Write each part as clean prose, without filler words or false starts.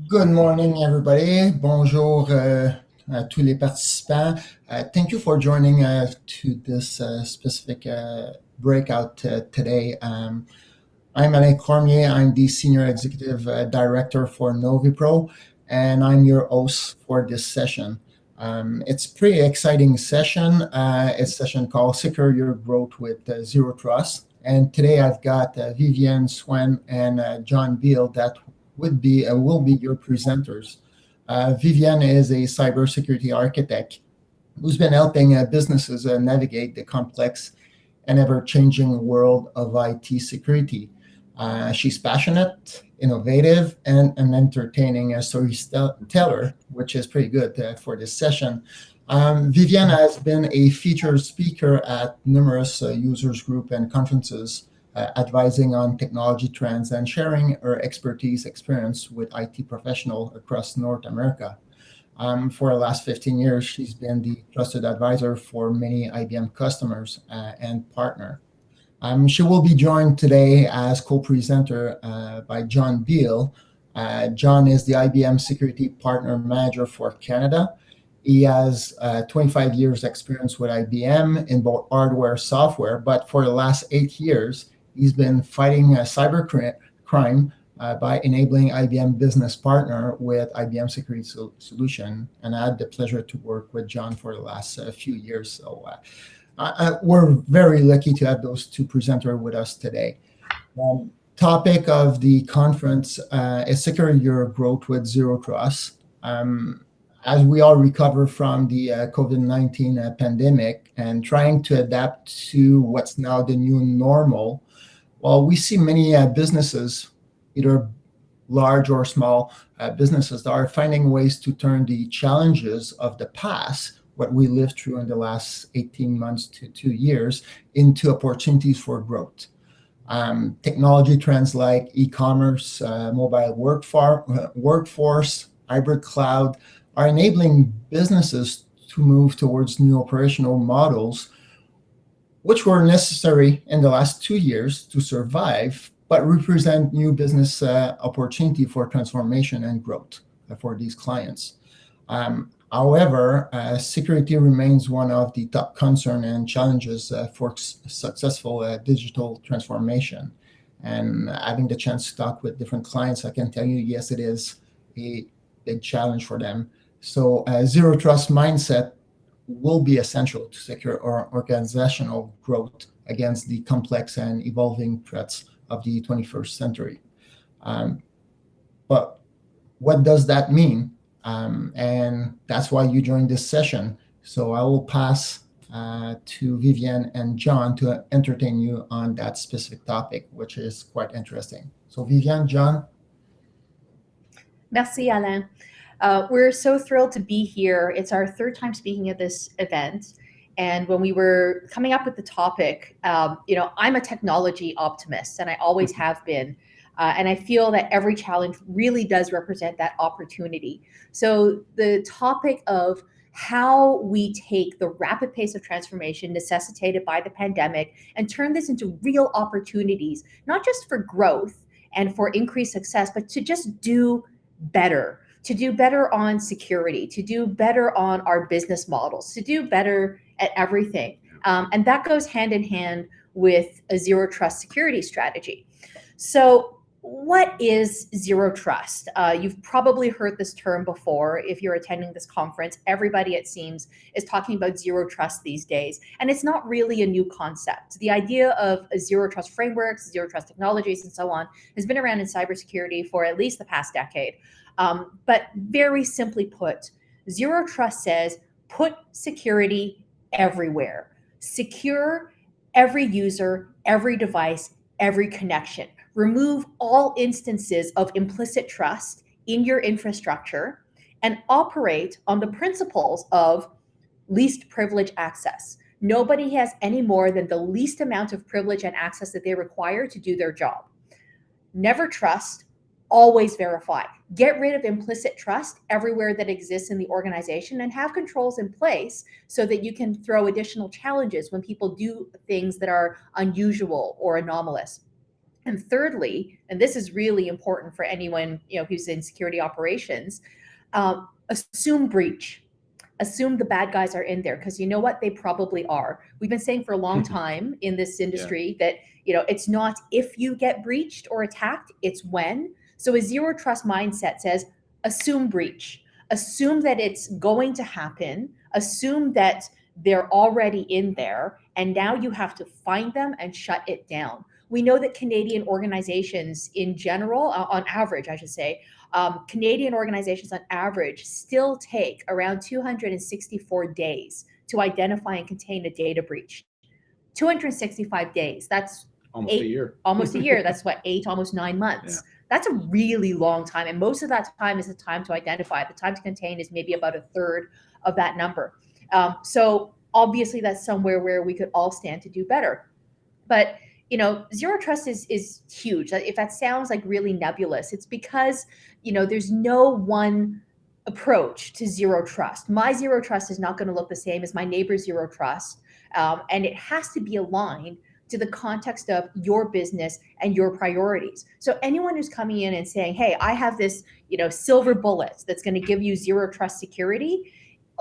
Good morning, everybody. Bonjour à tous les participants. Thank you for joining to this specific breakout today. I'm Alain Cormier. I'm the Senior Executive Director for NoviPro, and I'm your host for this session. It's a pretty exciting session. It's a session called Secure Your Growth with Zero Trust. And today I've got Vivian Swen and John Beal that will be your presenters. Vivian is a cybersecurity architect who's been helping businesses navigate the complex and ever-changing world of IT security. She's passionate, innovative, and an entertaining storyteller, which is pretty good for this session. Vivian has been a featured speaker at numerous users group and conferences, advising on technology trends and sharing her expertise experience with IT professionals across North America. For the last 15 years, she's been the trusted advisor for many IBM customers and partner. She will be joined today as co-presenter by John Beal. John is the IBM Security Partner Manager for Canada. He has 25 years experience with IBM in both hardware and software, but for the last 8 years, he's been fighting cyber crime by enabling IBM Business Partner with IBM Security Solution. And I had the pleasure to work with John for the last few years. So we're very lucky to have those two presenters with us today. Topic of the conference is Secure Your Growth with Zero Trust. As we all recover from the COVID-19 pandemic and trying to adapt to what's now the new normal, well, we see many businesses, either large or small businesses, that are finding ways to turn the challenges of the past, what we lived through in the last 18 months to 2 years, into opportunities for growth. Technology trends like e-commerce, mobile workforce, hybrid cloud are enabling businesses to move towards new operational models, which were necessary in the last 2 years to survive, but represent new business opportunity for transformation and growth for these clients. However, security remains one of the top concern and challenges for successful digital transformation. And having the chance to talk with different clients, I can tell you, yes, it is a big challenge for them. So zero trust mindset will be essential to secure our organizational growth against the complex and evolving threats of the 21st century. But what does that mean? And that's why you joined this session. So I will pass to Vivian and John to entertain you on that specific topic, which is quite interesting. So Vivian, John. Merci, Alain. We're so thrilled to be here. It's our third time speaking at this event. And when we were coming up with the topic, I'm a technology optimist, and I always have been. And I feel that every challenge really does represent that opportunity. So the topic of how we take the rapid pace of transformation necessitated by the pandemic and turn this into real opportunities, not just for growth and for increased success, but to just do better, to do better on security, to do better on our business models, to do better at everything. And that goes hand in hand with a zero trust security strategy. So what is zero trust? You've probably heard this term before if you're attending this conference. Everybody, it seems, is talking about zero trust these days. And it's not really a new concept. The idea of a zero trust frameworks, zero trust technologies, and so on has been around in cybersecurity for at least the past decade. But very simply put, zero trust says put security everywhere. Secure every user, every device, every connection. Remove all instances of implicit trust in your infrastructure and operate on the principles of least privilege access. Nobody has any more than the least amount of privilege and access that they require to do their job. Never trust, always verify. Get rid of implicit trust everywhere that exists in the organization and have controls in place so that you can throw additional challenges when people do things that are unusual or anomalous. And thirdly, and this is really important for anyone who's in security operations, assume breach. Assume the bad guys are in there, because you know what, they probably are. We've been saying for a long time in this industry that it's not if you get breached or attacked, it's when. So a zero trust mindset says assume breach, assume that it's going to happen, assume that they're already in there, and now you have to find them and shut it down. We know that Canadian organizations in general, on average, I should say, Canadian organizations on average still take around 264 days to identify and contain a data breach. 265 days. That's almost a year. Almost a year. That's what, almost 9 months. Yeah. That's a really long time. And most of that time is the time to identify. The time to contain is maybe about a third of that number. So obviously that's somewhere where we could all stand to do better. But zero trust is huge. If that sounds like really nebulous, it's because there's no one approach to zero trust. My zero trust is not going to look the same as my neighbor's zero trust, and it has to be aligned to the context of your business and your priorities. So anyone who's coming in and saying, hey, I have this silver bullet that's going to give you zero trust security,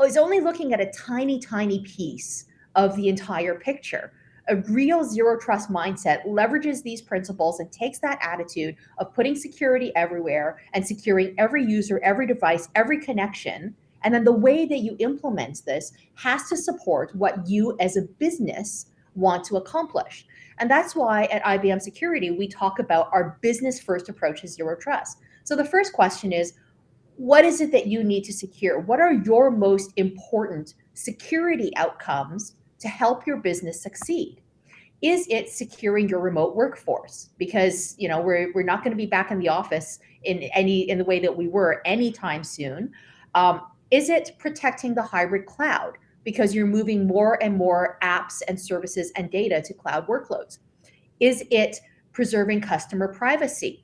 is only looking at a tiny piece of the entire picture. A real zero trust mindset leverages these principles and takes that attitude of putting security everywhere and securing every user, every device, every connection. And then the way that you implement this has to support what you as a business want to accomplish. And that's why at IBM Security, we talk about our business first approach to zero trust. So the first question is, what is it that you need to secure? What are your most important security outcomes to help your business succeed? Is it securing your remote workforce? Because we're not going to be back in the office in the way that we were anytime soon. Is it protecting the hybrid cloud? Because you're moving more and more apps and services and data to cloud workloads. Is it preserving customer privacy?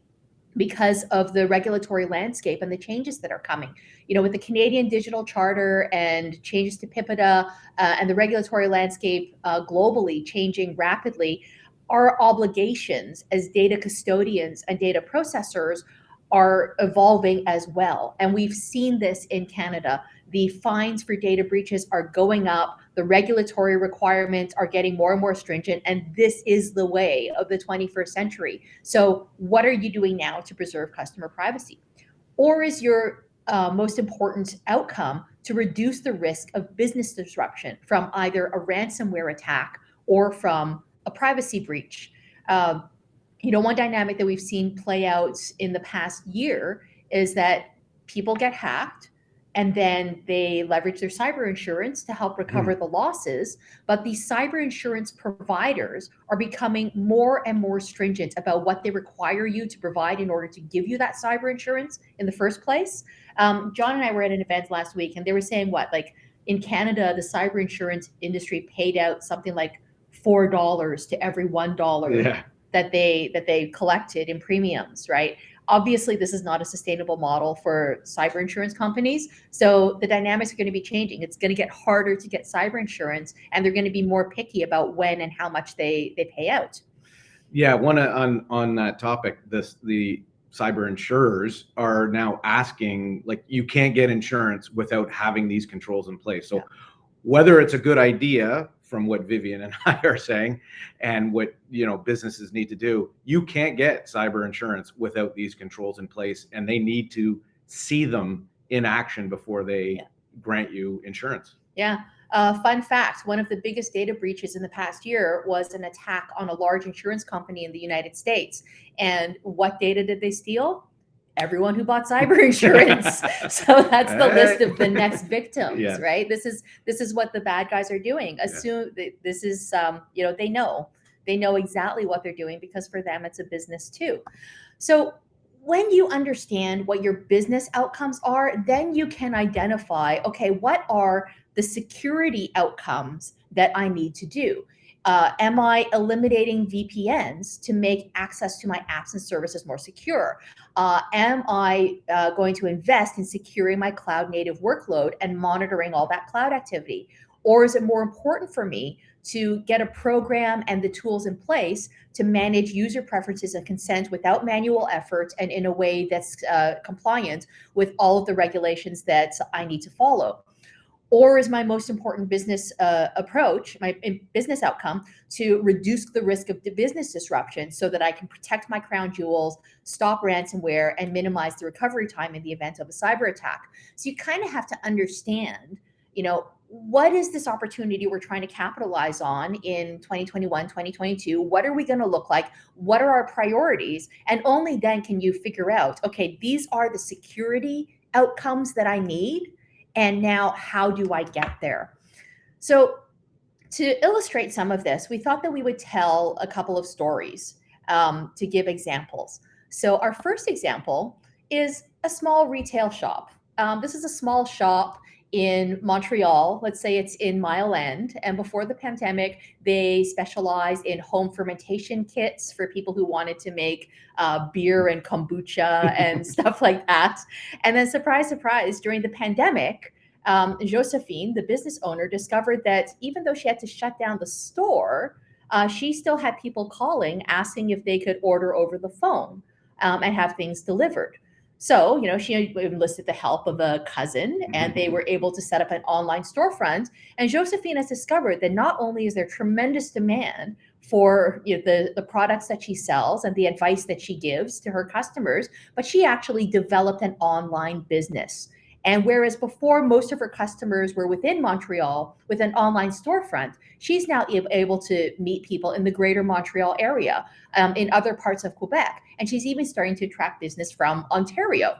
Because of the regulatory landscape and the changes that are coming. With the Canadian Digital Charter and changes to PIPEDA and the regulatory landscape globally changing rapidly, our obligations as data custodians and data processors are evolving as well. And we've seen this in Canada. The fines for data breaches are going up. The regulatory requirements are getting more and more stringent. And this is the way of the 21st century. So what are you doing now to preserve customer privacy? Or is your most important outcome to reduce the risk of business disruption from either a ransomware attack or from a privacy breach? One dynamic that we've seen play out in the past year is that people get hacked and then they leverage their cyber insurance to help recover the losses. But these cyber insurance providers are becoming more and more stringent about what they require you to provide in order to give you that cyber insurance in the first place. John and I were at an event last week, and they were saying in Canada, the cyber insurance industry paid out something like $4 to every $1 that they collected in premiums, right? Obviously, this is not a sustainable model for cyber insurance companies. So the dynamics are going to be changing. It's going to get harder to get cyber insurance, and they're going to be more picky about when and how much they pay out. Yeah, on that topic, the cyber insurers are now asking, you can't get insurance without having these controls in place. So whether it's a good idea from what Vivian and I are saying and what businesses need to do, you can't get cyber insurance without these controls in place, and they need to see them in action before they grant you insurance. Yeah. Fun fact, one of the biggest data breaches in the past year was an attack on a large insurance company in the United States. And what data did they steal? Everyone who bought cyber insurance. So that's the list of the next victims, right? This is what the bad guys are doing. Assume that this is, they know exactly what they're doing, because for them, it's a business too. So when you understand what your business outcomes are, then you can identify, okay, what are the security outcomes that I need to do? Am I eliminating VPNs to make access to my apps and services more secure? Am I going to invest in securing my cloud native workload and monitoring all that cloud activity? Or is it more important for me to get a program and the tools in place to manage user preferences and consent without manual effort and in a way that's compliant with all of the regulations that I need to follow? Or is my most important business approach, my business outcome, to reduce the risk of the business disruption so that I can protect my crown jewels, stop ransomware, and minimize the recovery time in the event of a cyber attack? So you kind of have to understand, what is this opportunity we're trying to capitalize on in 2021, 2022? What are we going to look like? What are our priorities? And only then can you figure out, okay, these are the security outcomes that I need. And now how do I get there? So to illustrate some of this, we thought that we would tell a couple of stories to give examples. So our first example is a small retail shop. This is a small shop in Montreal. Let's say it's in Mile End. And before the pandemic, they specialized in home fermentation kits for people who wanted to make beer and kombucha and stuff like that. And then surprise, surprise, during the pandemic, Josephine, the business owner, discovered that even though she had to shut down the store, she still had people calling, asking if they could order over the phone and have things delivered. So, she enlisted the help of a cousin, and they were able to set up an online storefront. And Josephine has discovered that not only is there tremendous demand for the products that she sells and the advice that she gives to her customers, but she actually developed an online business. And whereas before most of her customers were within Montreal with an online storefront, she's now able to meet people in the greater Montreal area, in other parts of Quebec. And she's even starting to attract business from Ontario.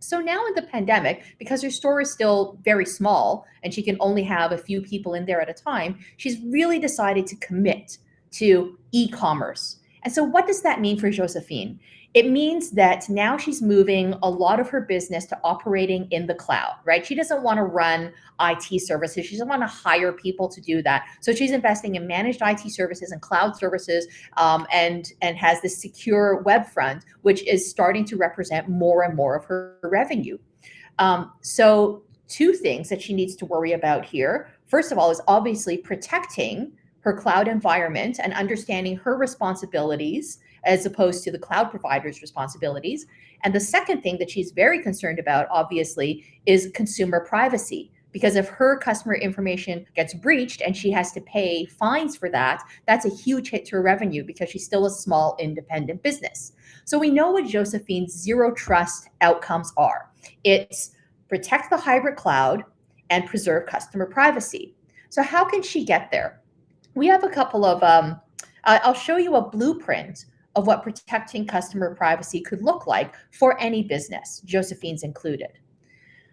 So now in the pandemic, because her store is still very small and she can only have a few people in there at a time, she's really decided to commit to e-commerce. And so what does that mean for Josephine? It means that now she's moving a lot of her business to operating in the cloud, right? She doesn't want to run IT services. She doesn't want to hire people to do that. So she's investing in managed IT services and cloud services, and has this secure web front, which is starting to represent more and more of her revenue. So two things that she needs to worry about here. First of all, is obviously protecting her cloud environment and understanding her responsibilities as opposed to the cloud provider's responsibilities. And the second thing that she's very concerned about, obviously, is consumer privacy. Because if her customer information gets breached and she has to pay fines for that, that's a huge hit to her revenue because she's still a small independent business. So we know what Josephine's zero trust outcomes are. It's protect the hybrid cloud and preserve customer privacy. So how can she get there? We have a couple of, I'll show you a blueprint of what protecting customer privacy could look like for any business, Josephine's included.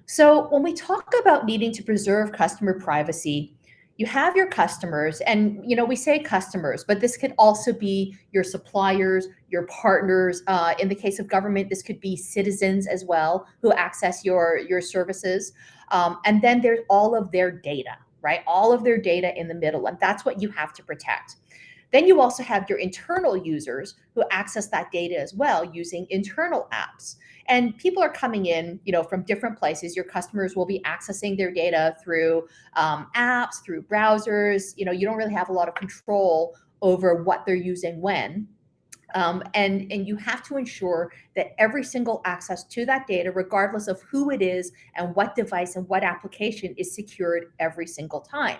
So when we talk about needing to preserve customer privacy, you have your customers, and we say customers, but this could also be your suppliers, your partners. In the case of government, this could be citizens as well who access your services. And then there's all of their data, right? All of their data in the middle, and that's what you have to protect. Then you also have your internal users who access that data as well using internal apps. And people are coming in, from different places. Your customers will be accessing their data through apps, through browsers. You don't really have a lot of control over what they're using when. And you have to ensure that every single access to that data, regardless of who it is and what device and what application, is secured every single time.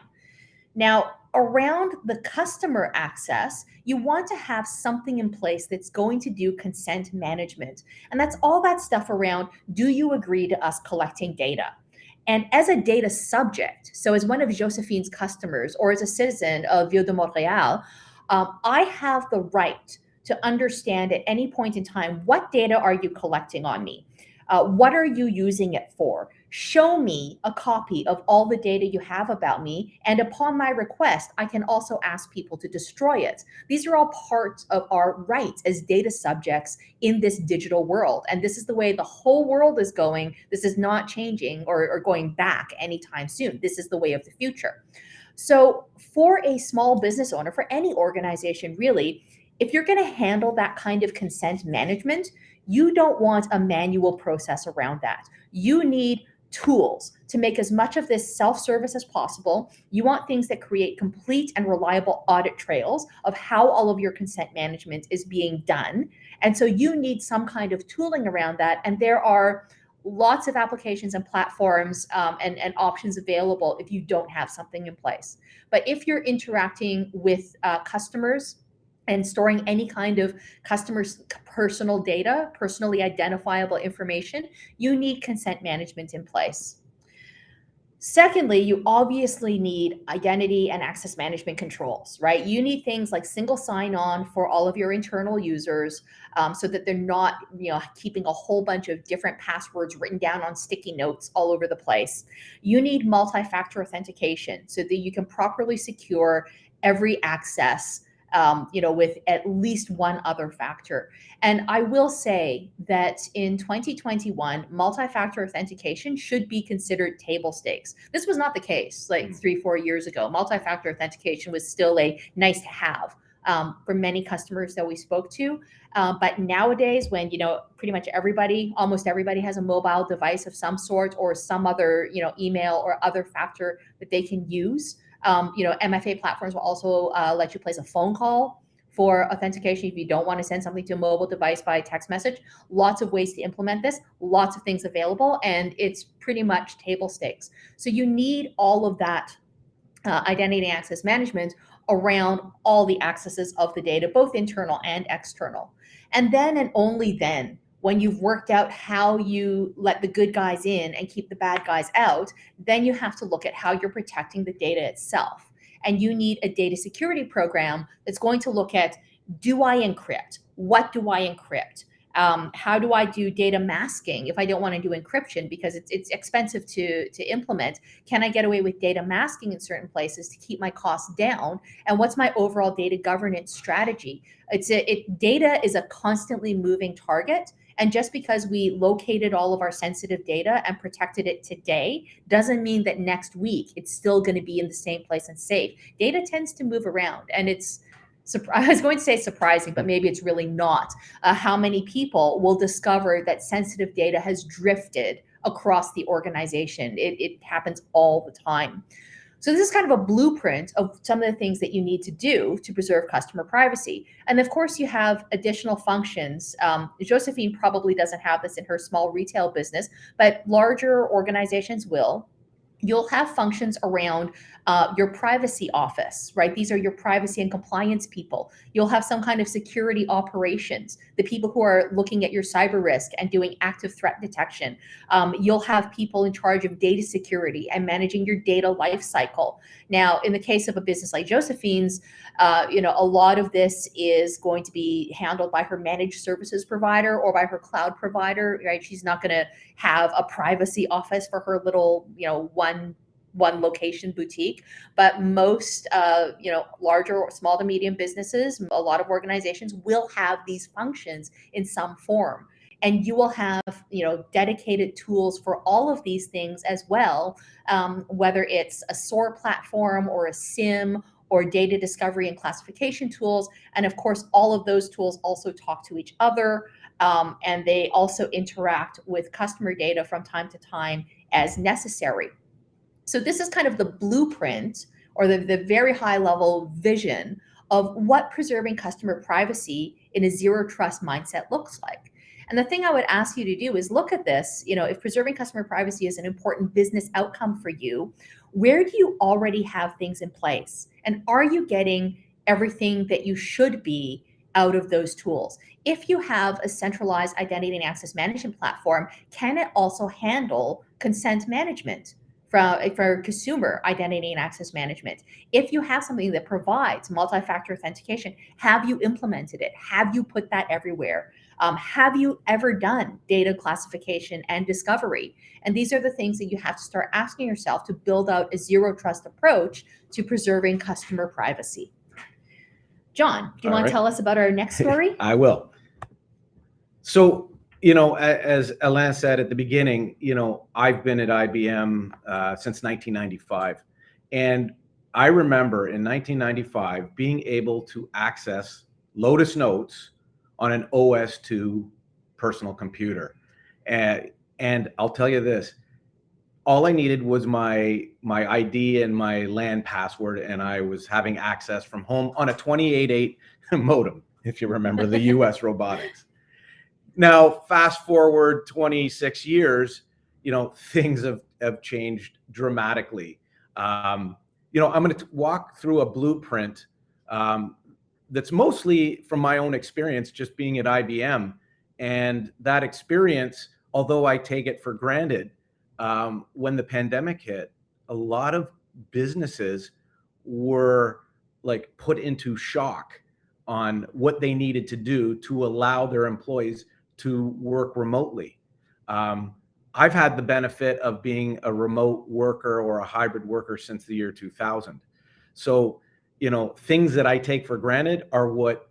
Now, around the customer access, you want to have something in place that's going to do consent management. And that's all that stuff around, do you agree to us collecting data? And as a data subject, so as one of Josephine's customers or as a citizen of Ville de Montréal, I have the right to understand at any point in time, what data are you collecting on me? What are you using it for? Show me a copy of all the data you have about me. And upon my request, I can also ask people to destroy it. These are all parts of our rights as data subjects in this digital world. And this is the way the whole world is going. This is not changing or going back anytime soon. This is the way of the future. So for a small business owner, for any organization really, if you're going to handle that kind of consent management, you don't want a manual process around that. You need tools to make as much of this self-service as possible. You want things that create complete and reliable audit trails of how all of your consent management is being done. And so you need some kind of tooling around that. And there are lots of applications and platforms and options available if you don't have something in place. But if you're interacting with customers and storing any kind of customer's personal data, personally identifiable information, you need consent management in place. Secondly, you obviously need identity and access management controls, right? You need things like single sign-on for all of your internal users, so that they're not, keeping a whole bunch of different passwords written down on sticky notes all over the place. You need multi-factor authentication so that you can properly secure every access, with at least one other factor. And I will say that in 2021, multi-factor authentication should be considered table stakes. This was not the case like 3-4 years ago. Multi-factor authentication was still a nice to have for many customers that we spoke to. But nowadays, when pretty much almost everybody has a mobile device of some sort or some other email or other factor that they can use. MFA platforms will also let you place a phone call for authentication if you don't want to send something to a mobile device by text message. Lots of ways to implement this, lots of things available, and it's pretty much table stakes. So you need all of that identity and access management around all the accesses of the data, both internal and external. And then and only then, when you've worked out how you let the good guys in and keep the bad guys out, then you have to look at how you're protecting the data itself. And you need a data security program that's going to look at, do I encrypt? What do I encrypt? How do I do data masking if I don't want to do encryption because it's expensive to implement? Can I get away with data masking in certain places to keep my costs down? And what's my overall data governance strategy? Data is a constantly moving target. And just because we located all of our sensitive data and protected it today doesn't mean that next week it's still going to be in the same place and safe. Data tends to move around, and I was going to say surprising, but maybe it's really not, how many people will discover that sensitive data has drifted across the organization. It happens all the time. So this is kind of a blueprint of some of the things that you need to do to preserve customer privacy. And of course, you have additional functions. Josephine probably doesn't have this in her small retail business, but larger organizations will. You'll have functions around your privacy office, right? These are your privacy and compliance people. You'll have some kind of security operations, the people who are looking at your cyber risk and doing active threat detection. You'll have people in charge of data security and managing your data lifecycle. Now, in the case of a business like Josephine's, a lot of this is going to be handled by her managed services provider or by her cloud provider, right? She's not going to have a privacy office for her little, one location boutique, but most larger or small to medium businesses, a lot of organizations will have these functions in some form. And you will have dedicated tools for all of these things as well, whether it's a SOAR platform or a SIM or data discovery and classification tools. And of course, all of those tools also talk to each other, and they also interact with customer data from time to time as necessary. So this is kind of the blueprint or the very high level vision of what preserving customer privacy in a zero trust mindset looks like. And the thing I would ask you to do is look at this, if preserving customer privacy is an important business outcome for you, where do you already have things in place? And are you getting everything that you should be out of those tools? If you have a centralized identity and access management platform, can it also handle consent management for consumer identity and access management? If you have something that provides multi-factor authentication, have you implemented it? Have you put that everywhere? Have you ever done data classification and discovery? And these are the things that you have to start asking yourself to build out a zero trust approach to preserving customer privacy. John, do you want to tell us about our next story? I will. So, as Alain said at the beginning, I've been at IBM since 1995. And I remember in 1995 being able to access Lotus Notes on an OS2 personal computer. And I'll tell you this, all I needed was my ID and my LAN password, and I was having access from home on a 28.8 modem, if you remember the US robotics. Now, fast forward 26 years, things have changed dramatically. I'm going to walk through a blueprint that's mostly from my own experience, just being at IBM. And that experience, although I take it for granted, when the pandemic hit, a lot of businesses were like put into shock on what they needed to do to allow their employees to work remotely. I've had the benefit of being a remote worker or a hybrid worker since the year 2000. So, things that I take for granted are what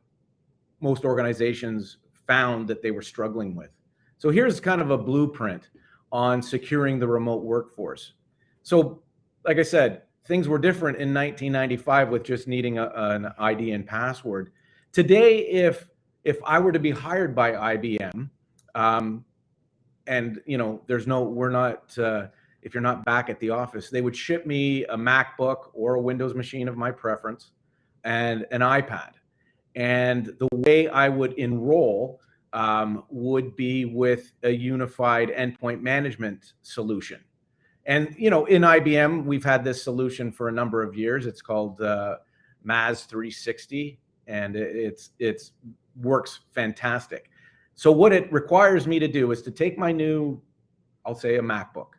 most organizations found that they were struggling with. So here's kind of a blueprint on securing the remote workforce. So, like I said, things were different in 1995 with just needing an ID and password. Today, if I were to be hired by IBM, and if you're not back at the office, they would ship me a MacBook or a Windows machine of my preference and an iPad. And the way I would enroll would be with a unified endpoint management solution. And, in IBM, we've had this solution for a number of years. It's called MAS 360, and it's works fantastic. So what it requires me to do is to take my new, I'll say a MacBook.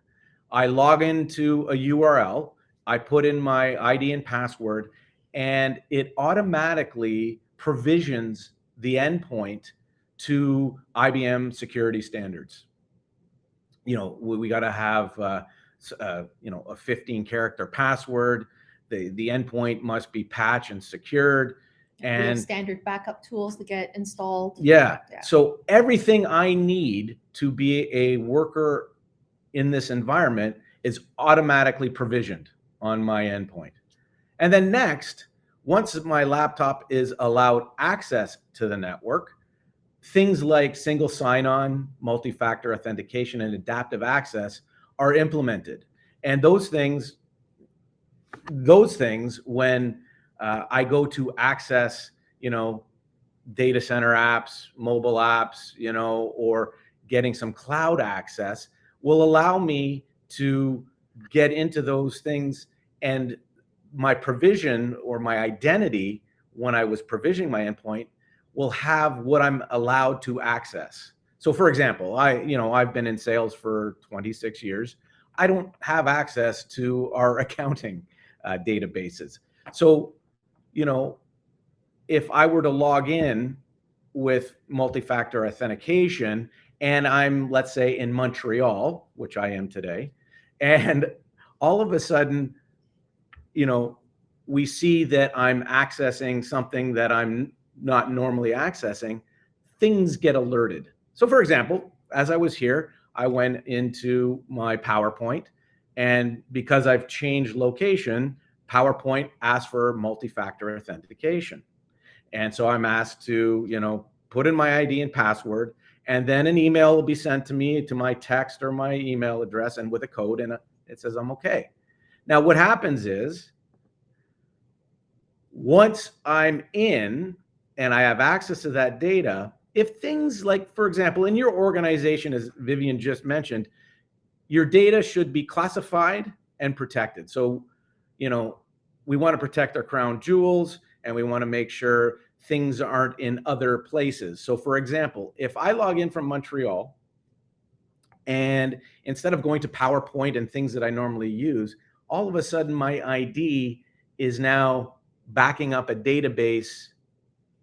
I log into a URL, I put in my ID and password, and it automatically provisions the endpoint to IBM security standards. We got to have a 15-character password. The endpoint must be patched and secured. And we have standard backup tools that get installed. Yeah. So everything I need to be a worker in this environment is automatically provisioned on my endpoint. And then next, once my laptop is allowed access to the network, things like single sign-on, multi-factor authentication, and adaptive access are implemented. And those things, when I go to access, data center apps, mobile apps, or getting some cloud access, will allow me to get into those things. And my provision or my identity, when I was provisioning my endpoint, will have what I'm allowed to access. So for example, I've been in sales for 26 years. I don't have access to our accounting databases. So, if I were to log in with multi-factor authentication and I'm, let's say, in Montreal, which I am today, and all of a sudden, we see that I'm accessing something that I'm not normally accessing, things get alerted. So for example, as I was here, I went into my PowerPoint, and because I've changed location, PowerPoint asks for multi-factor authentication. And so I'm asked to, put in my ID and password, and then an email will be sent to me to my text or my email address, and with a code, and it says I'm okay. Now, what happens is, once I'm in and I have access to that data, if things like, for example, in your organization, as Vivian just mentioned, your data should be classified and protected. So, we want to protect our crown jewels, and we want to make sure things aren't in other places. So for example, if I log in from Montreal, and instead of going to PowerPoint and things that I normally use, all of a sudden my ID is now backing up a database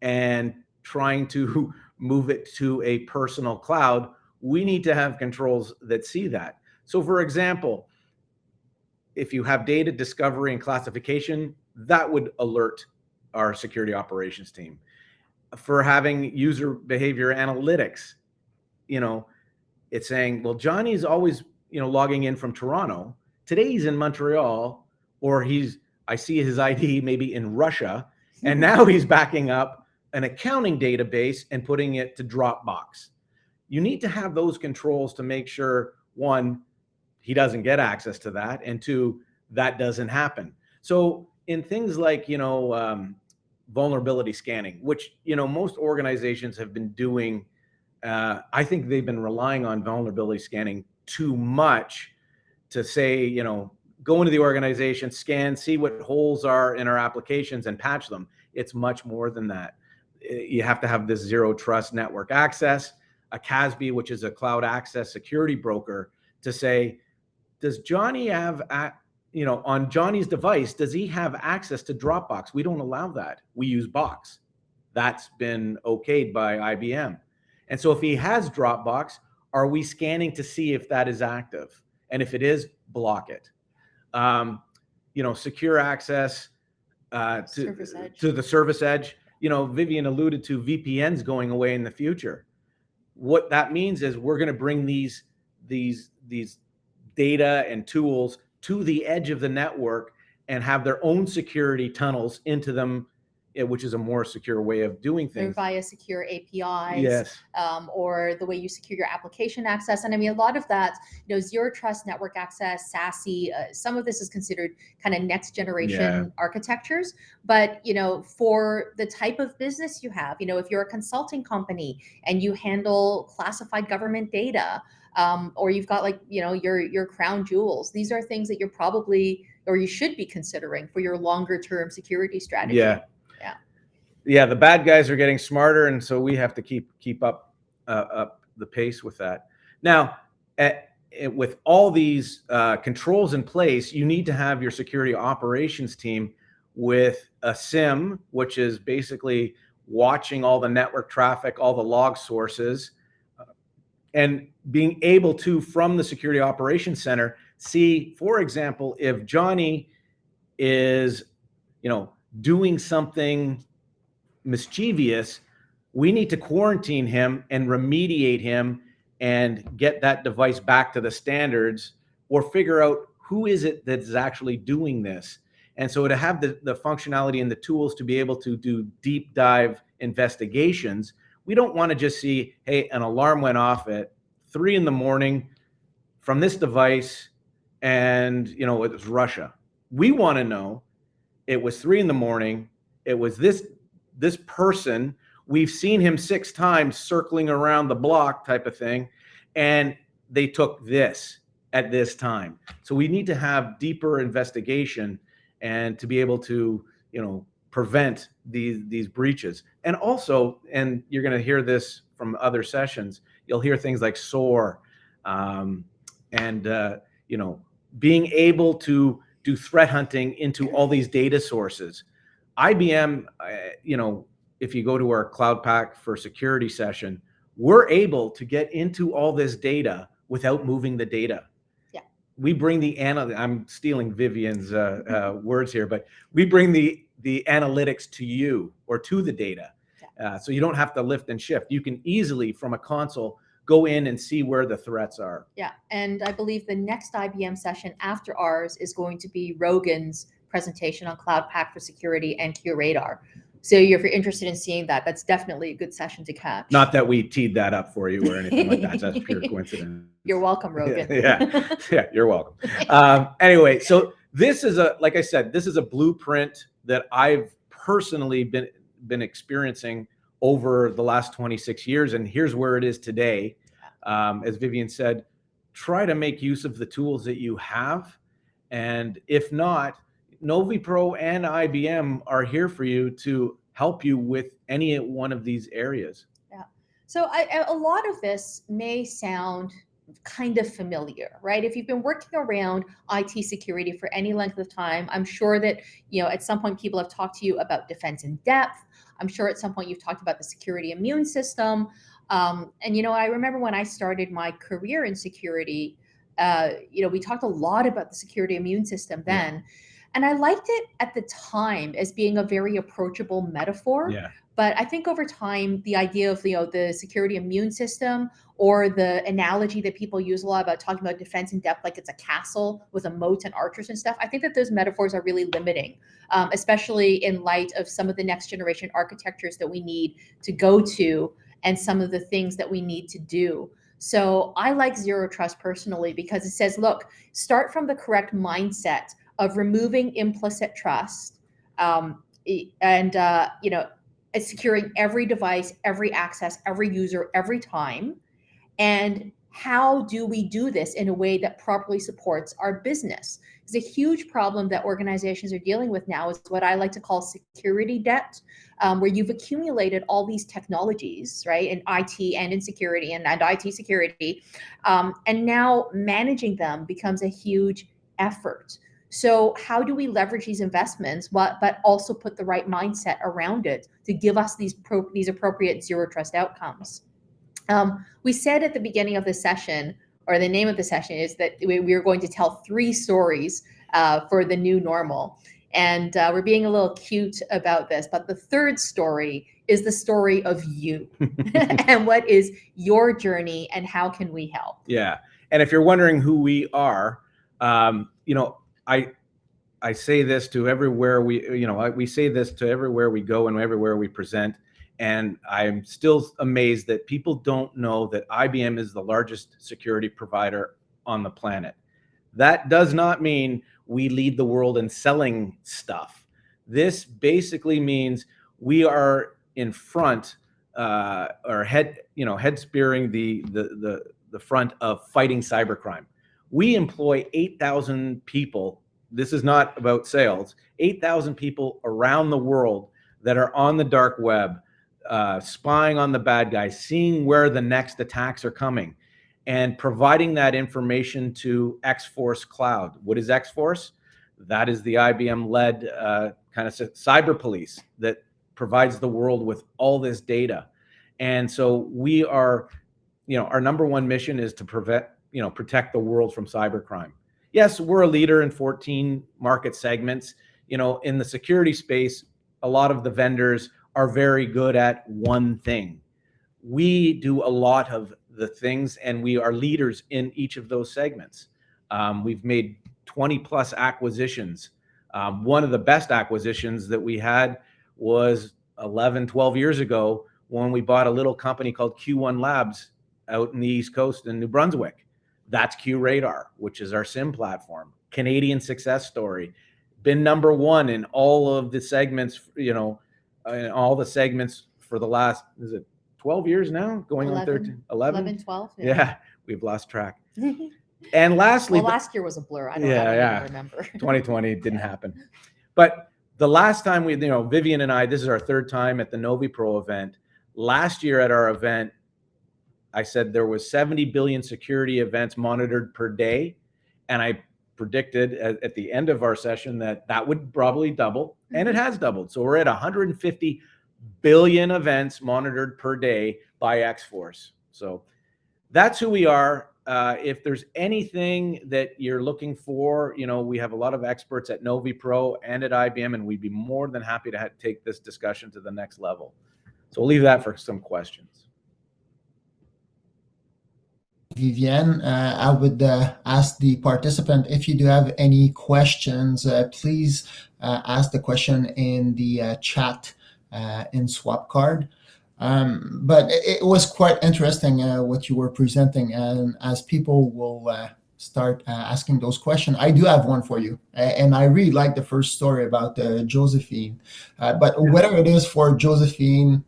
and trying to move it to a personal cloud, we need to have controls that see that. So for example, if you have data discovery and classification, that would alert our security operations team. For having user behavior analytics, it's saying, well, Johnny's always, logging in from Toronto. Today he's in Montreal, or I see his ID maybe in Russia, and now he's backing up an accounting database and putting it to Dropbox. You need to have those controls to make sure, one, he doesn't get access to that, and two, that doesn't happen. So in things like, vulnerability scanning, which, most organizations have been doing, I think they've been relying on vulnerability scanning too much to say, go into the organization, scan, see what holes are in our applications and patch them. It's much more than that. You have to have this zero trust network access, a CASB, which is a cloud access security broker, to say, does Johnny have, on Johnny's device, does he have access to Dropbox? We don't allow that. We use Box. That's been okayed by IBM. And so if he has Dropbox, are we scanning to see if that is active? And if it is, block it. Secure access to the service edge. Vivian alluded to VPNs going away in the future. What that means is we're going to bring these data and tools to the edge of the network and have their own security tunnels into them, which is a more secure way of doing things. Or via secure APIs, yes. Or the way you secure your application access. And I mean, a lot of that, zero trust network access, SASE, some of this is considered kind of next generation architectures. But, for the type of business you have, if you're a consulting company and you handle classified government data, or you've got your crown jewels, these are things that you're probably, or you should be considering for your longer term security strategy. Yeah, the bad guys are getting smarter, and so we have to keep up the pace with that. Now, with all these controls in place, you need to have your security operations team with a SIM, which is basically watching all the network traffic, all the log sources, and being able to, from the security operations center, see, for example, if Johnny is, doing something mischievous, we need to quarantine him and remediate him and get that device back to the standards, or figure out who is it that's actually doing this. And so to have the functionality and the tools to be able to do deep dive investigations, we don't want to just see, hey, an alarm went off at 3 a.m. from this device and, it was Russia. We want to know it was 3 a.m. It was this person. We've seen him 6 times circling around the block type of thing. And they took this at this time. So we need to have deeper investigation and to be able to, prevent these breaches. And also, and you're going to hear this from other sessions, you'll hear things like SOAR, being able to do threat hunting into all these data sources. IBM, if you go to our Cloud Pack for Security session, we're able to get into all this data without moving the data. Yeah. We bring I'm stealing Vivian's words here, but we bring the analytics to you or to the data. So you don't have to lift and shift. You can easily, from a console, go in and see where the threats are. Yeah, and I believe the next IBM session after ours is going to be Rogan's presentation on Cloud Pack for Security and QRadar. So if you're interested in seeing that, that's definitely a good session to catch. Not that we teed that up for you or anything like that. That's pure coincidence. You're welcome, Rogan. Yeah, you're welcome. Anyway, so this is like I said, this is a blueprint that I've personally been experiencing over the last 26 years. And here's where it is today. As Vivian said, try to make use of the tools that you have. And if not, NoviPro and IBM are here for you to help you with any one of these areas. Yeah. So a lot of this may sound kind of familiar, right? If you've been working around IT security for any length of time, I'm sure that, at some point people have talked to you about defense in depth. I'm sure at some point you've talked about the security immune system. And, I remember when I started my career in security, we talked a lot about the security immune system then. Yeah. And I liked it at the time as being a very approachable metaphor. Yeah. But I think over time, the idea of the security immune system, or the analogy that people use a lot about talking about defense in depth, like it's a castle with a moat and archers and stuff, I think that those metaphors are really limiting, especially in light of some of the next generation architectures that we need to go to and some of the things that we need to do. So I like zero trust personally because it says, look, start from the correct mindset of removing implicit trust, and securing every device, every access, every user, every time. And how do we do this in a way that properly supports our business? Because a huge problem that organizations are dealing with now is what I like to call security debt, where you've accumulated all these technologies, right, in IT and in security and IT security, and now managing them becomes a huge effort. So how do we leverage these investments, but also put the right mindset around it to give us these appropriate zero trust outcomes? We said at the beginning of the session, or the name of the session is that we were going to tell 3 stories for the new normal. And we're being a little cute about this, but the third story is the story of you and what is your journey and how can we help? Yeah. And if you're wondering who we are, I say this to everywhere we say this to everywhere we go and everywhere we present. And I'm still amazed that people don't know that IBM is the largest security provider on the planet. That does not mean we lead the world in selling stuff. This basically means we are in front, or head spearing the front of fighting cybercrime. We employ 8,000 people. This is not about sales. 8,000 people around the world that are on the dark web, spying on the bad guys, seeing where the next attacks are coming, and providing that information to X-Force Cloud. What is X-Force? That is the IBM-led kind of cyber police that provides the world with all this data. And so we are, our number one mission is to protect the world from cybercrime. Yes, we're a leader in 14 market segments. In the security space, a lot of the vendors are very good at one thing. We do a lot of the things, and we are leaders in each of those segments. We've made 20 plus acquisitions. One of the best acquisitions that we had was 11, 12 years ago when we bought a little company called Q1 Labs out in the East Coast in New Brunswick. That's QRadar, which is our SIM platform. Canadian success story. Been number one in all of the segments, in all the segments for the last, is it 12 years now? Going 11, on 13, 11? 11, 12. Yeah, we've lost track. And lastly, well, last year was a blur. I don't even remember. 2020 didn't happen. But the last time Vivian and I, this is our third time at the NoviPro event. Last year at our event, I said there was 70 billion security events monitored per day. And I predicted at the end of our session that would probably double, and it has doubled. So we're at 150 billion events monitored per day by X-Force. So that's who we are. If there's anything that you're looking for, we have a lot of experts at NoviPro and at IBM, and we'd be more than happy to take this discussion to the next level. So we'll leave that for some questions. Vivienne, I would ask the participant, if you do have any questions, please ask the question in the chat in Swapcard. But it was quite interesting what you were presenting, and as people will start asking those questions, I do have one for you, and I really like the first story about Josephine. But whether it is for Josephine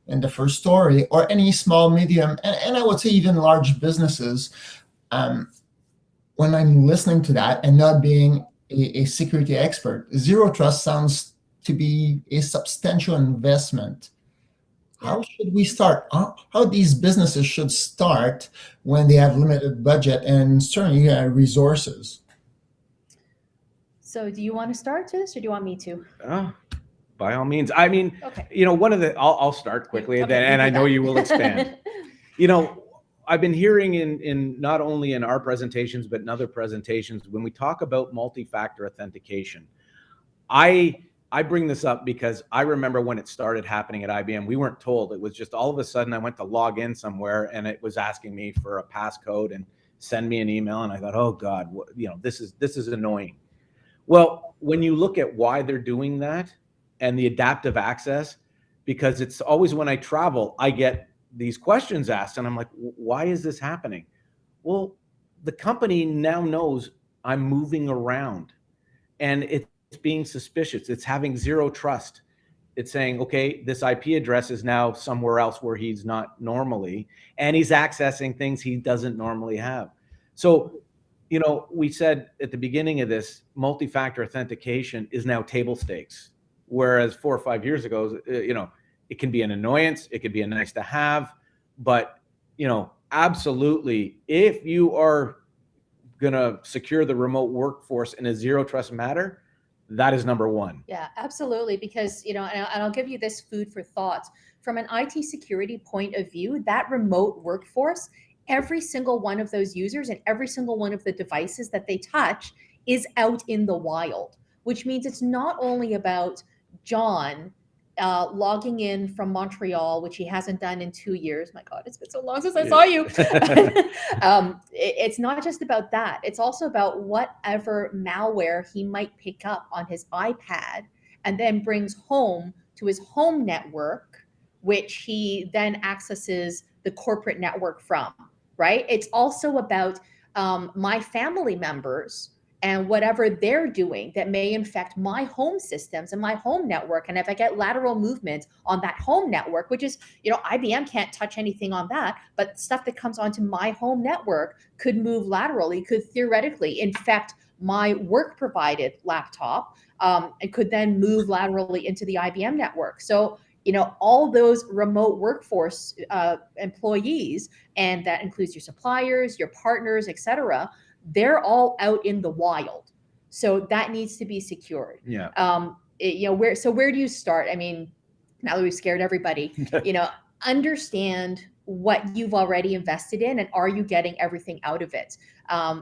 in the first story or any small, medium, and I would say even large businesses, when I'm listening to that and not being a security expert, zero trust sounds to be a substantial investment. How should we start? How these businesses should start when they have limited budget and certainly resources? So do you want to start this, or do you want me to? By all means. I mean, okay. I'll start quickly, Okay, and I know you will expand. I've been hearing in not only in our presentations, but in other presentations, when we talk about multi-factor authentication, I bring this up because I remember when it started happening at IBM, we weren't told. It was just all of a sudden I went to log in somewhere and it was asking me for a passcode and send me an email. And I thought, oh God, this is annoying. Well, when you look at why they're doing that and the adaptive access, because it's always when I travel, I get these questions asked, and I'm like, why is this happening? Well, the company now knows I'm moving around, and it's being suspicious. It's having zero trust. It's saying, okay, this IP address is now somewhere else where he's not normally, and he's accessing things he doesn't normally have. So, we said at the beginning of this, multi-factor authentication is now table stakes, whereas 4 or 5 years ago, it can be an annoyance, it could be a nice to have, but absolutely, if you are going to secure the remote workforce in a zero trust matter, that is number one. Yeah, absolutely. Because, and I'll give you this food for thought. From an IT security point of view, that remote workforce, every single one of those users and every single one of the devices that they touch is out in the wild, which means it's not only about John logging in from Montreal, which he hasn't done in 2 years. My God, it's been so long since I saw you. It's not just about that. It's also about whatever malware he might pick up on his iPad and then brings home to his home network, which he then accesses the corporate network from, right? It's also about my family members and whatever they're doing that may infect my home systems and my home network. And if I get lateral movement on that home network, which is, IBM can't touch anything on that, but stuff that comes onto my home network could move laterally, could theoretically infect my work provided laptop, and could then move laterally into the IBM network. So, all those remote workforce employees, and that includes your suppliers, your partners, et cetera, they're all out in the wild. So that needs to be secured. Yeah. Where do you start? I mean, now that we've scared everybody, understand what you've already invested in and are you getting everything out of it?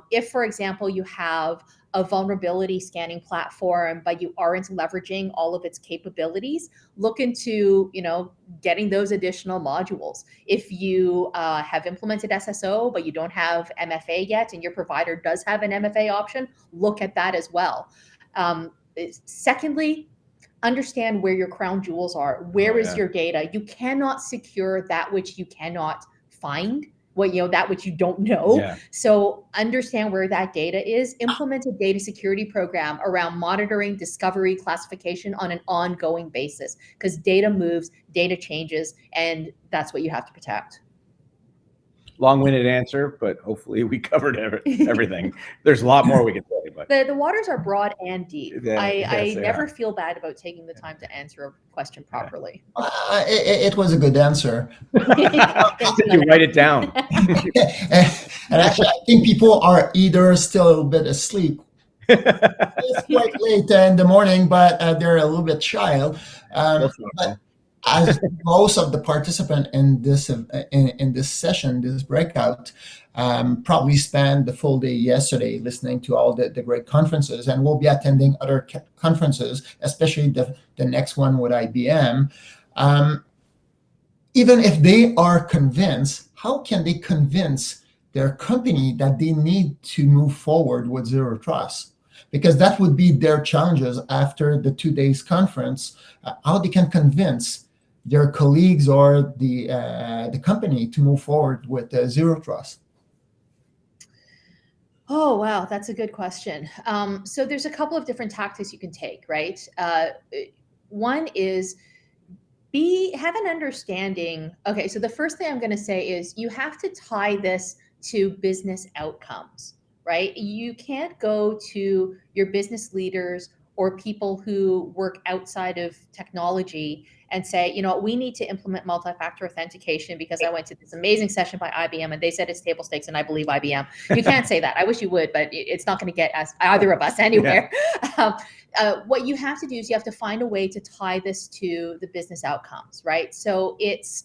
If, for example, you have a vulnerability scanning platform, but you aren't leveraging all of its capabilities, look into, getting those additional modules. If you have implemented SSO, but you don't have MFA yet, and your provider does have an MFA option, look at that as well. Secondly, understand where your crown jewels are. Where is your data? You cannot secure that which you cannot find, that which you don't know. Yeah. So understand where that data is. Implement a data security program around monitoring, discovery, classification on an ongoing basis, because data moves, data changes, and that's what you have to protect. Long-winded answer, but hopefully we covered everything. There's a lot more we could say, but the waters are broad and deep. I never feel bad about taking the time to answer a question properly. It was a good answer. You write it down. And actually, I think people are either still a little bit asleep. It's quite late in the morning, but they're a little bit shy. But as most of the participants in this session, this breakout, probably spent the full day yesterday listening to all the great conferences, and we'll be attending other conferences, especially the next one with IBM. Even if they are convinced, how can they convince their company that they need to move forward with zero trust? Because that would be their challenges after the 2 days conference, how they can convince their colleagues or the company to move forward with zero trust. Oh, wow. That's a good question. So there's a couple of different tactics you can take, right? One is have an understanding. Okay, so the first thing I'm going to say is you have to tie this to business outcomes, right? You can't go to your business leaders or people who work outside of technology and say, we need to implement multi-factor authentication because I went to this amazing session by IBM and they said it's table stakes and I believe IBM. You can't say that. I wish you would, but it's not going to get either of us anywhere. Yeah. What you have to do is you have to find a way to tie this to the business outcomes, right? So it's,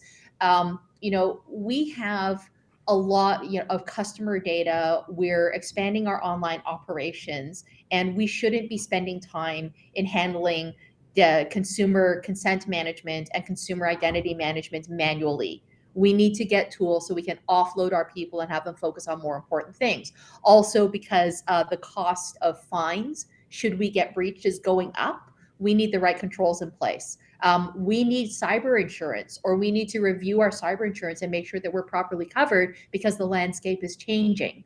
we have a lot of customer data. We're expanding our online operations, and we shouldn't be spending time in handling the consumer consent management and consumer identity management manually. We need to get tools so we can offload our people and have them focus on more important things. Also, because the cost of fines, should we get breached, is going up, we need the right controls in place. We need cyber insurance, or we need to review our cyber insurance and make sure that we're properly covered because the landscape is changing.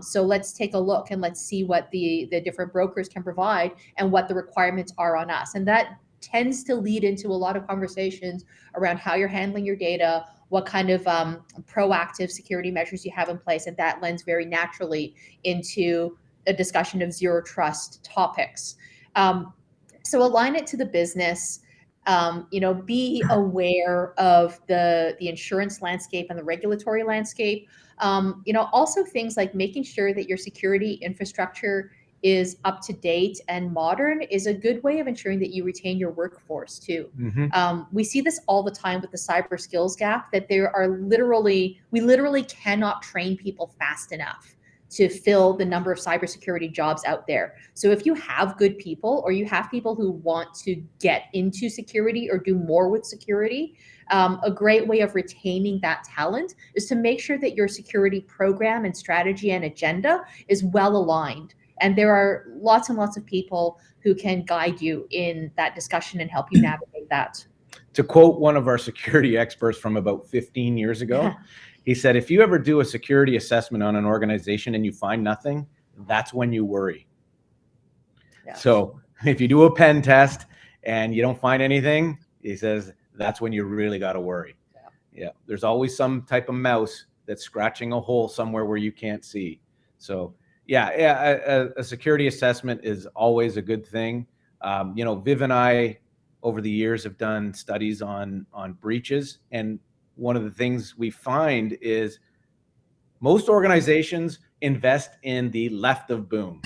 So let's take a look and let's see what the different brokers can provide and what the requirements are on us. And that tends to lead into a lot of conversations around how you're handling your data, what kind of proactive security measures you have in place. And that lends very naturally into a discussion of zero trust topics. So align it to the business. Be aware of the insurance landscape and the regulatory landscape. Also things like making sure that your security infrastructure is up to date and modern is a good way of ensuring that you retain your workforce too. We see this all the time with the cyber skills gap, that we literally cannot train people fast enough to fill the number of cybersecurity jobs out there. So if you have good people, or you have people who want to get into security or do more with security, a great way of retaining that talent is to make sure that your security program and strategy and agenda is well aligned. And there are lots and lots of people who can guide you in that discussion and help you navigate that. To quote one of our security experts from about 15 years ago, he said, if you ever do a security assessment on an organization and you find nothing, that's when you worry. Yeah. So if you do a pen test and you don't find anything, he says, that's when you really got to worry. Yeah. There's always some type of mouse that's scratching a hole somewhere where you can't see. So a security assessment is always a good thing. Viv and I, over the years, have done studies on breaches. And one of the things we find is most organizations invest in the left of boom,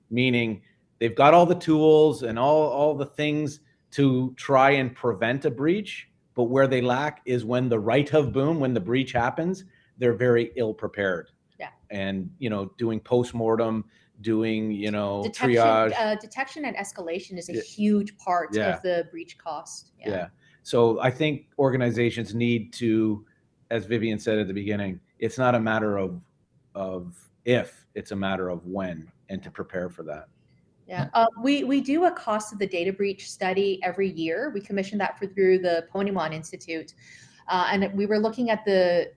meaning they've got all the tools and all the things to try and prevent a breach. But where they lack is when the right of boom, when the breach happens, they're very ill prepared. Yeah. And, doing postmortem, doing, triage. Detection and escalation is a huge part of the breach cost. Yeah. So I think organizations need to, as Vivian said at the beginning, it's not a matter of if, it's a matter of when, and to prepare for that. Yeah, we do a cost of the data breach study every year. We commission that through the Ponymon Institute. And we were looking at the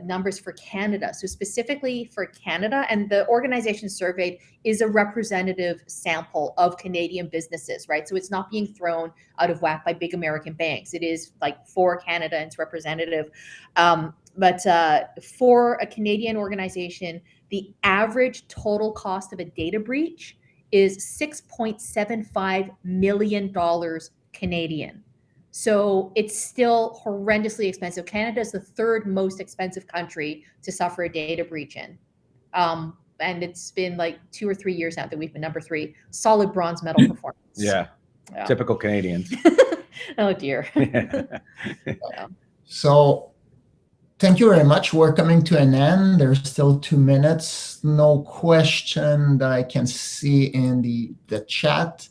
numbers for Canada. So specifically for Canada, and the organization surveyed is a representative sample of Canadian businesses, right? So it's not being thrown out of whack by big American banks. It is like for Canada, and it's representative. But for a Canadian organization, the average total cost of a data breach is $6.75 million Canadian. So it's still horrendously expensive. Canada is the third most expensive country to suffer a data breach in. And it's been like 2 or 3 years now that we've been number 3. Solid bronze medal performance. Yeah. Typical Canadians. Oh dear. So thank you very much. We're coming to an end. There's still 2 minutes. No question that I can see in the chat.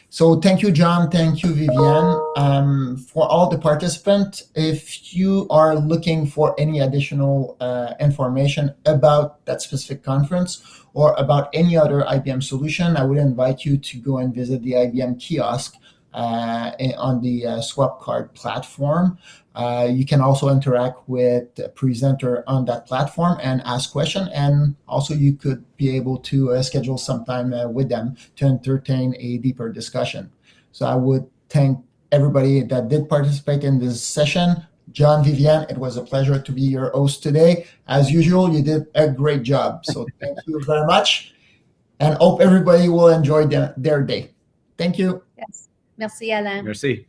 So thank you, John. Thank you, Vivian. For all the participants, if you are looking for any additional information about that specific conference or about any other IBM solution, I would invite you to go and visit the IBM kiosk on the SwapCard platform. You can also interact with the presenter on that platform and ask questions, and also you could be able to schedule some time with them to entertain a deeper discussion. So I would thank everybody that did participate in this session. John, Vivian, it was a pleasure to be your host today. As usual, you did a great job. So thank you very much, and hope everybody will enjoy their day. Thank you. Yes. Merci, Alain. Merci.